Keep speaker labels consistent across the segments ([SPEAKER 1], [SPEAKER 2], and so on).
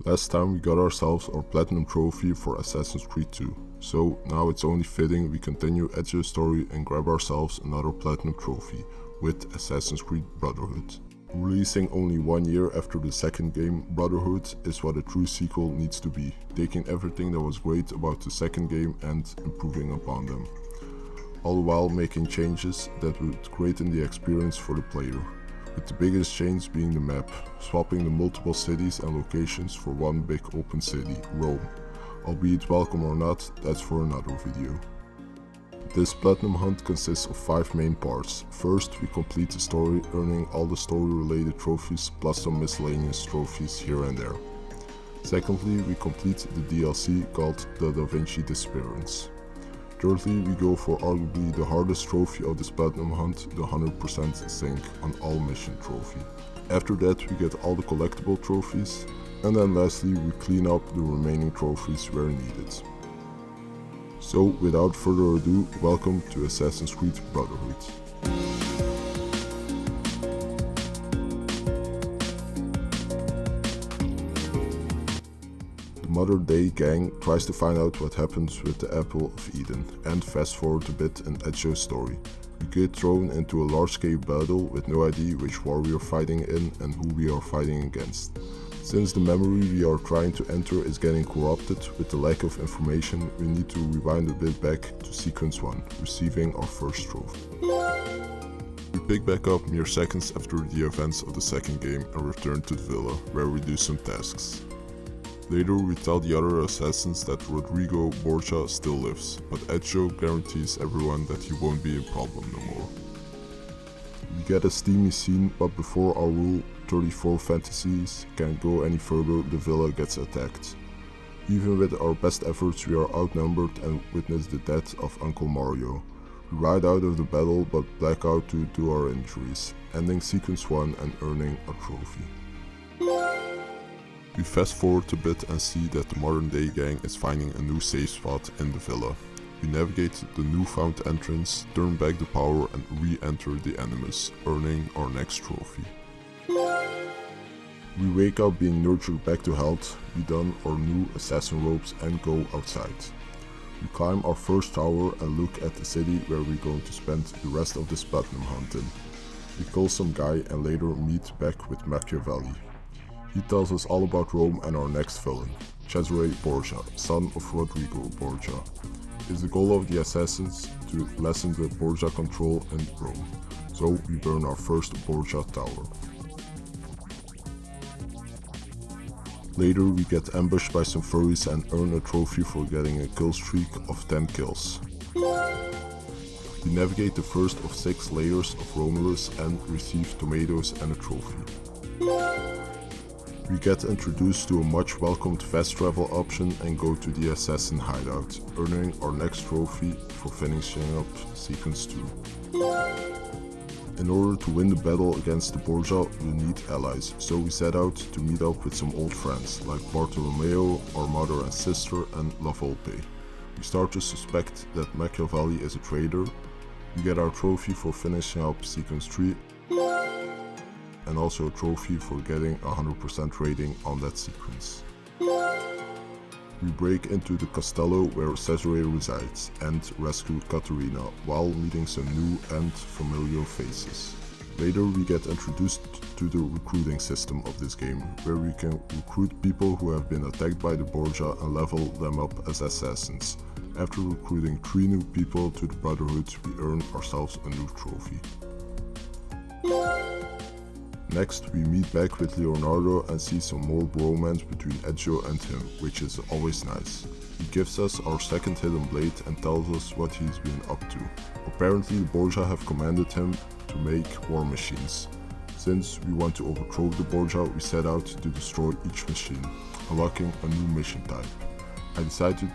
[SPEAKER 1] Last time we got ourselves our Platinum trophy for Assassin's Creed 2, so now it's only fitting we continue Ezio's story and grab ourselves another Platinum trophy with Assassin's Creed Brotherhood. Releasing only 1 year after the second game, Brotherhood is what a true sequel needs to be, taking everything that was great about the second game and improving upon them, all the while making changes that would greaten the experience for the player. With the biggest change being the map, swapping the multiple cities and locations for one big open city, Rome. Albeit welcome or not, that's for another video. This Platinum hunt consists of 5 main parts. First, we complete the story, earning all the story related trophies plus some miscellaneous trophies here and there. Secondly, we complete the DLC called the Vinci Disappearance. Thirdly, we go for arguably the hardest trophy of this Platinum hunt, the 100% sync on all mission trophy. After that we get all the collectible trophies, and then lastly we clean up the remaining trophies where needed. So without further ado, welcome to Assassin's Creed Brotherhood. The modern day gang tries to find out what happens with the Apple of Eden, and fast forward a bit in Ezio's story. We get thrown into a large scale battle with no idea which war we are fighting in and who we are fighting against. Since the memory we are trying to enter is getting corrupted with the lack of information, we need to rewind a bit back to sequence 1, receiving our first trophy. We pick back up mere seconds after the events of the second game and return to the villa, where we do some tasks. Later we tell the other assassins that Rodrigo Borgia still lives, but Ezio guarantees everyone that he won't be a problem no more. We get a steamy scene, but before our Rule 34 fantasies can go any further, the villa gets attacked. Even with our best efforts we are outnumbered and witness the death of Uncle Mario. We ride out of the battle but black out due to our injuries, ending sequence 1 and earning a trophy. We fast forward a bit and see that the modern day gang is finding a new safe spot in the villa. We navigate the newfound entrance, turn back the power and re-enter the Animus, earning our next trophy. We wake up being nurtured back to health, we don our new assassin robes and go outside. We climb our first tower and look at the city where we're going to spend the rest of this Platinum hunt in. We kill some guy and later meet back with Machiavelli. He tells us all about Rome and our next villain, Cesare Borgia, son of Rodrigo Borgia. It's the goal of the assassins to lessen the Borgia control in Rome, so we burn our first Borgia tower. Later we get ambushed by some furries and earn a trophy for getting a kill streak of 10 kills. We navigate the first of 6 layers of Romulus and receive tomatoes and a trophy. We get introduced to a much welcomed fast travel option and go to the assassin hideout, earning our next trophy for finishing up sequence 2. In order to win the battle against the Borgia, we need allies, so we set out to meet up with some old friends like Bartolomeo, our mother and sister, and La Volpe. We start to suspect that Machiavelli is a traitor. We get our trophy for finishing up sequence 3, and also a trophy for getting a 100% rating on that sequence. We break into the castello where Cesare resides and rescue Caterina while meeting some new and familiar faces. Later we get introduced to the recruiting system of this game, where we can recruit people who have been attacked by the Borgia and level them up as assassins. After recruiting 3 new people to the Brotherhood, we earn ourselves a new trophy. Next, we meet back with Leonardo and see some more bromance between Ezio and him, which is always nice. He gives us our second hidden blade and tells us what he's been up to. Apparently the Borgia have commanded him to make war machines. Since we want to overthrow the Borgia, we set out to destroy each machine, unlocking a new mission type. I decided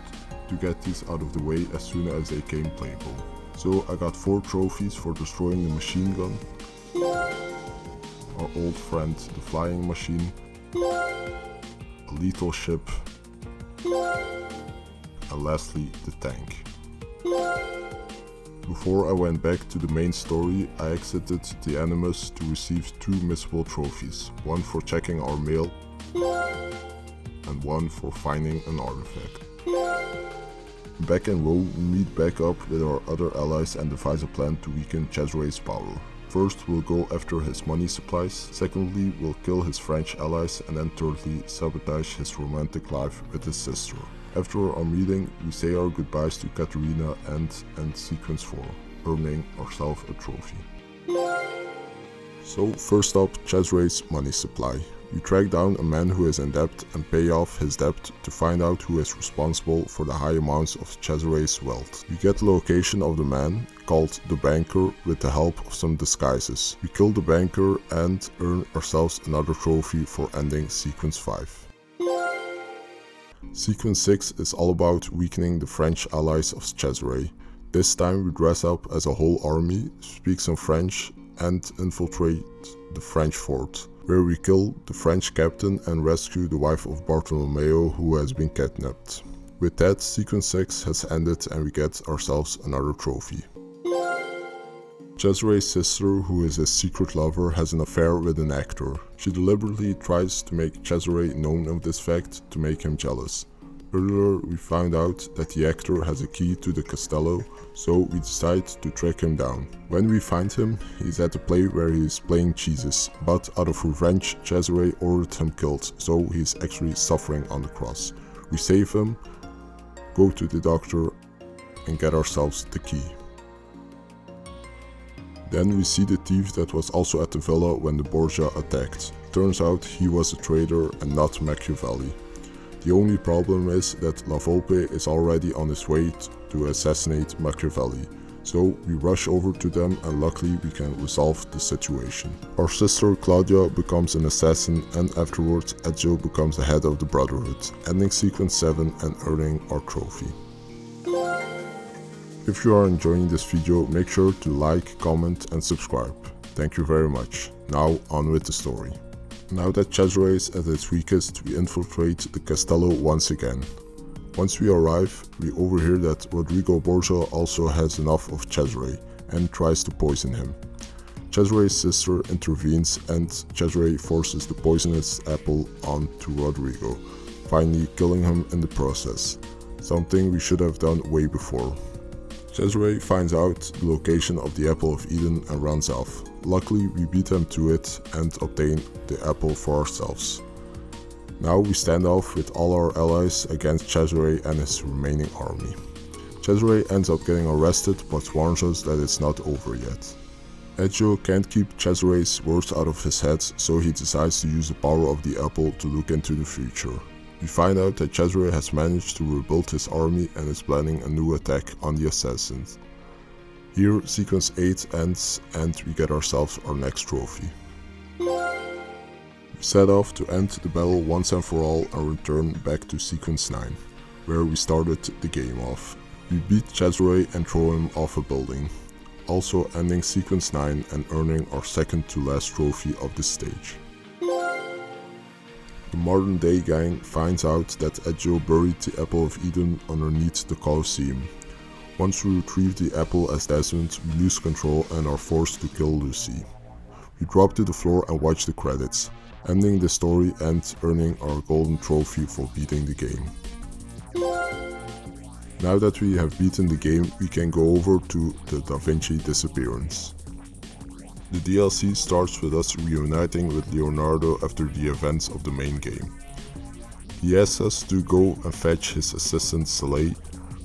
[SPEAKER 1] to get these out of the way as soon as they came playable. So I got 4 trophies for destroying the machine gun, our old friend the flying machine, a lethal ship, and lastly the tank. Before I went back to the main story, I exited the Animus to receive 2 missable trophies, one for checking our mail and 1 for finding an artifact. Back in Rome, we meet back up with our other allies and devise a plan to weaken Cesare's power. First, we'll go after his money supplies, secondly, we'll kill his French allies, and then thirdly, sabotage his romantic life with his sister. After our meeting, we say our goodbyes to Caterina and end sequence 4, earning ourselves a trophy. So first up, Cesare's money supply. We track down a man who is in debt and pay off his debt to find out who is responsible for the high amounts of Cesare's wealth. We get the location of the man, called the banker, with the help of some disguises. We kill the banker and earn ourselves another trophy for ending sequence 5. Sequence 6 is all about weakening the French allies of Cesare. This time we dress up as a whole army, speak some French and infiltrate the French fort, where we kill the French captain and rescue the wife of Bartolomeo who has been kidnapped. With that, sequence 6 has ended and we get ourselves another trophy. Cesare's sister, who is his secret lover, has an affair with an actor. She deliberately tries to make Cesare known of this fact to make him jealous. Earlier we found out that the actor has a key to the castello, so we decide to track him down. When we find him, he's at the play where he is playing Jesus, but out of revenge Cesare ordered him killed, so he's actually suffering on the cross. We save him, go to the doctor and get ourselves the key. Then we see the thief that was also at the villa when the Borgia attacked. Turns out he was a traitor and not Machiavelli. The only problem is that La Volpe is already on his way to assassinate Machiavelli, so we rush over to them and luckily we can resolve the situation. Our sister Claudia becomes an assassin and afterwards Ezio becomes the head of the Brotherhood, ending sequence 7 and earning our trophy. If you are enjoying this video, make sure to like, comment and subscribe. Thank you very much. Now on with the story. Now that Cesare is at its weakest, we infiltrate the castello once again. Once we arrive, we overhear that Rodrigo Borgia also has enough of Cesare and tries to poison him. Cesare's sister intervenes and Cesare forces the poisonous apple onto Rodrigo, finally killing him in the process, something we should have done way before. Cesare finds out the location of the Apple of Eden and runs off. Luckily we beat him to it and obtain the apple for ourselves. Now we stand off with all our allies against Cesare and his remaining army. Cesare ends up getting arrested but warns us that it's not over yet. Ezio can't keep Cesare's words out of his head, so he decides to use the power of the apple to look into the future. We find out that Cesare has managed to rebuild his army and is planning a new attack on the assassins. Here sequence 8 ends and we get ourselves our next trophy. We set off to end the battle once and for all and return back to sequence 9, where we started the game off. We beat Cesare and throw him off a building, also ending sequence 9 and earning our second to last trophy of this stage. The modern day gang finds out that Ezio buried the Apple of Eden underneath the Colosseum. Once we retrieve the apple as Desmond, we lose control and are forced to kill Lucy. We drop to the floor and watch the credits, ending the story and earning our golden trophy for beating the game. Now that we have beaten the game, we can go over to the Da Vinci Disappearance. The DLC starts with us reuniting with Leonardo after the events of the main game. He asks us to go and fetch his assistant Saleh.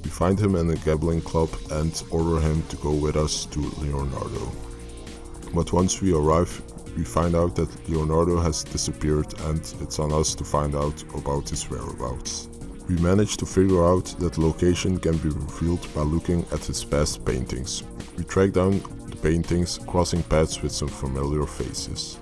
[SPEAKER 1] We find him in a gambling club and order him to go with us to Leonardo. But once we arrive, we find out that Leonardo has disappeared and it's on us to find out about his whereabouts. We manage to figure out that the location can be revealed by looking at his past paintings. We track down the paintings, crossing paths with some familiar faces.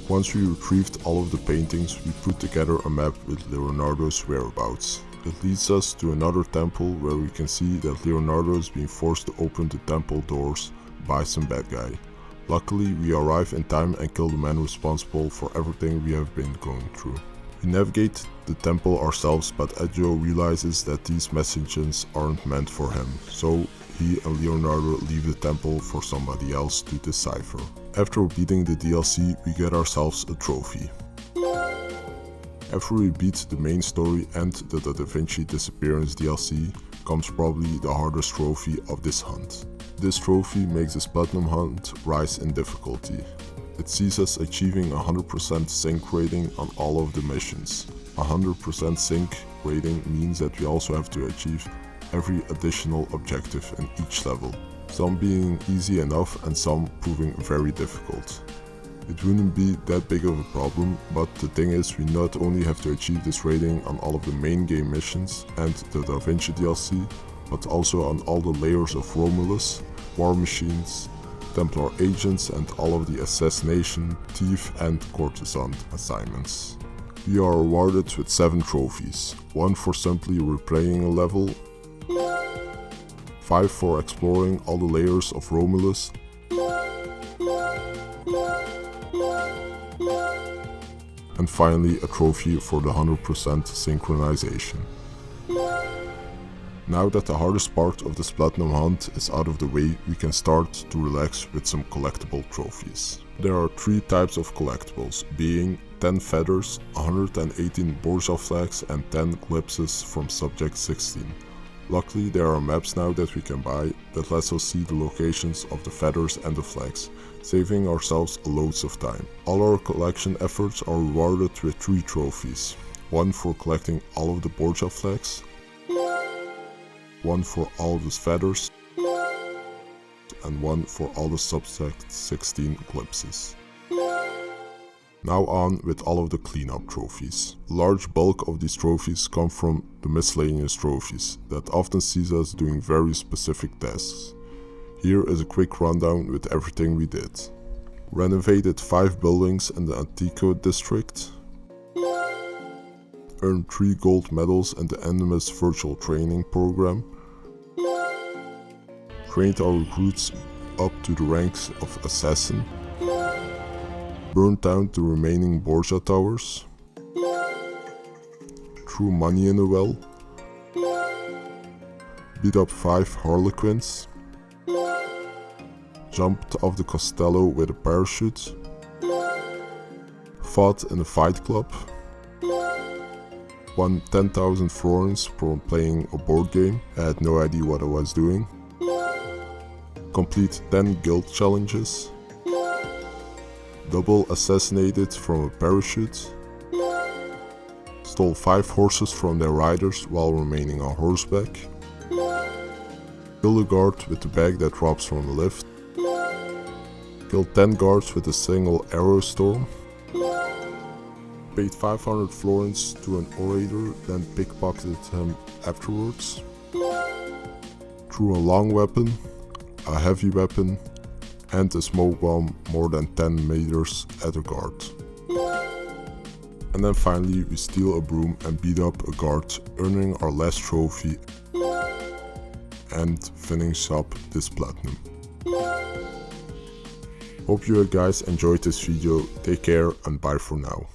[SPEAKER 1] Once we retrieved all of the paintings, we put together a map with Leonardo's whereabouts. It leads us to another temple where we can see that Leonardo is being forced to open the temple doors by some bad guy. Luckily, we arrive in time and kill the man responsible for everything we have been going through. We navigate the temple ourselves, but Ezio realizes that these messages aren't meant for him, so he and Leonardo leave the temple for somebody else to decipher. After beating the DLC, we get ourselves a trophy. After we beat the main story and the Vinci Disappearance DLC, comes probably the hardest trophy of this hunt. This trophy makes this platinum hunt rise in difficulty. It sees us achieving 100% sync rating on all of the missions. 100% sync rating means that we also have to achieve every additional objective in each level, some being easy enough and some proving very difficult. It wouldn't be that big of a problem, but the thing is we not only have to achieve this rating on all of the main game missions and the Da Vinci DLC, but also on all the layers of Romulus, War Machines, Templar agents and all of the assassination, thief and courtesan assignments. We are awarded with 7 trophies, 1 for simply replaying a level, 5 for exploring all the layers of Romulus, and finally a trophy for the 100% synchronization. Now that the hardest part of this platinum hunt is out of the way, we can start to relax with some collectible trophies. There are 3 types of collectibles, being 10 feathers, 118 Borgia flags and 10 glimpses from Subject 16. Luckily there are maps now that we can buy that lets us see the locations of the feathers and the flags, saving ourselves loads of time. All our collection efforts are rewarded with 3 trophies, 1 for collecting all of the Borgia flags, 1 for all of the feathers, and 1 for all the Subject 16 glimpses. Now on with all of the cleanup trophies. A large bulk of these trophies come from the miscellaneous trophies that often sees us doing very specific tasks. Here is a quick rundown with everything we did. Renovated 5 buildings in the Antico district. Earned 3 gold medals in the Animus virtual training program. Trained our recruits up to the ranks of assassin. Burned down the remaining Borgia towers. Threw money in a well. Beat up 5 harlequins. Jumped off the castello with a parachute. Fought in a fight club. Won 10,000 florins from playing a board game. I had no idea what I was doing. Complete 10 guild challenges. Double assassinated from a parachute. Stole 5 horses from their riders while remaining on horseback. Killed a guard with the bag that drops from a lift. Killed 10 guards with a single arrow storm. Paid 500 florins to an orator, then pickpocketed him afterwards. Threw a long weapon, a heavy weapon, and a smoke bomb more than 10 meters at a guard. And then finally we steal a broom and beat up a guard, earning our last trophy and finish up this platinum. Hope you guys enjoyed this video, take care and bye for now.